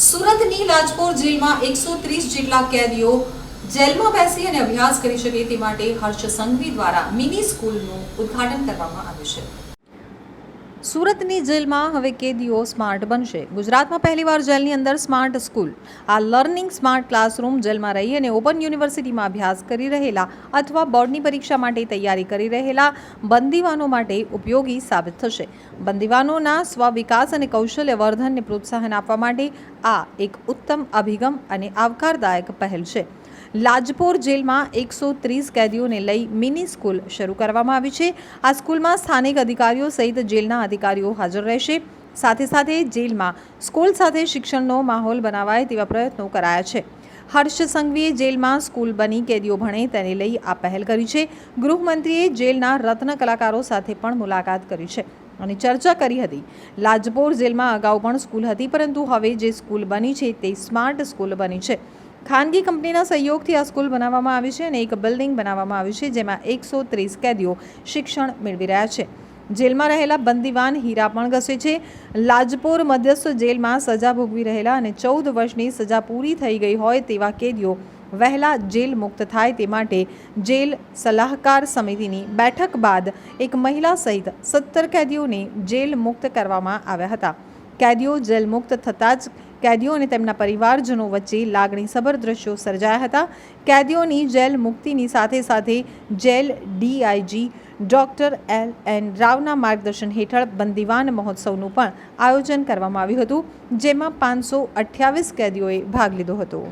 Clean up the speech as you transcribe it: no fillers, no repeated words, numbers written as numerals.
સુરતની લાજપોર જેલમાં 130 જેટલા કેદીઓ જેલમાં બેસી અને અભ્યાસ કરી શકે તે માટે હર્ષ સંઘવી દ્વારા મિની સ્કૂલનું ઉદ્ઘાટન કરવામાં આવ્યું છે। સુરતની જેલમાં હવે કેદીઓ સ્માર્ટ બનશે। ગુજરાતમાં પહેલીવાર જેલની અંદર સ્માર્ટ સ્કૂલ। આ લર્નિંગ સ્માર્ટ ક્લાસરૂમ જેલમાં રહી અને ઓપન યુનિવર્સિટીમાં અભ્યાસ કરી રહેલા અથવા બોર્ડની પરીક્ષા માટે તૈયારી કરી રહેલા બંદીવાનો માટે ઉપયોગી સાબિત થશે। બંદીવાનોના સ્વવિકાસ અને કૌશલ્ય વર્ધનને પ્રોત્સાહન આપવા માટે આ એક ઉત્તમ અભિગમ અને આવકારદાયક પહેલ છે। લાજપોર જેલમાં 130 કેદીઓને લઈ મિની સ્કૂલ શરૂ કરવામાં આવી છે। આ સ્કૂલમાં સ્થાનિક અધિકારીઓ સહિત જેલના અધિકારીઓ હાજર રહેશે। સાથે સાથે જેલમાં સ્કૂલ સાથે શિક્ષણનો માહોલ બનાવાય તેવા પ્રયત્નો કરાયા છે। હર્ષ સંઘવીએ જેલમાં સ્કૂલ બની કેદીઓ ભણે તેને લઈ આ પહેલ કરી છે। ગૃહમંત્રીએ જેલના રત્ન કલાકારો સાથે પણ મુલાકાત કરી છે અને ચર્ચા કરી હતી। લાજપોર જેલમાં અગાઉ પણ સ્કૂલ હતી, પરંતુ હવે જે સ્કૂલ બની છે તે સ્માર્ટ સ્કૂલ બની છે। ખાનગી કંપનીના સહયોગથી આ સ્કૂલ બનાવવામાં આવી છે અને એક બિલ્ડિંગ બનાવવામાં આવી છે જેમાં 130 કેદીઓ શિક્ષણ મેળવી રહ્યા છે। જેલમાં રહેલા બંદીવાન હીરા પણ ઘસે છે। લાજપોર મધ્યસ્થ જેલમાં સજા ભોગવી રહેલા અને 14 વર્ષની સજા પૂરી થઈ ગઈ હોય તેવા કેદીઓ વહેલા જેલ મુક્ત થાય તે માટે જેલ સલાહકાર સમિતિની બેઠક બાદ એક મહિલા સહિત 17 કેદીઓને જેલ મુક્ત કરવામાં આવ્યા હતા। કેદીઓ જેલ મુક્ત થતાં જ કેદીઓ અને તેમના પરિવારજનો વચ્ચે લાગણીસભર દ્રશ્યો સર્જાયા હતા। કેદીઓની જેલ મુક્તિની સાથે સાથે જેલ ડીઆઈજી ડોક્ટર LN રાવના માર્ગદર્શન હેઠળ બંદીવાન મહોત્સવનું પણ આયોજન કરવામાં આવ્યું હતું, જેમાં 528 કેદીઓએ ભાગ લીધો હતો।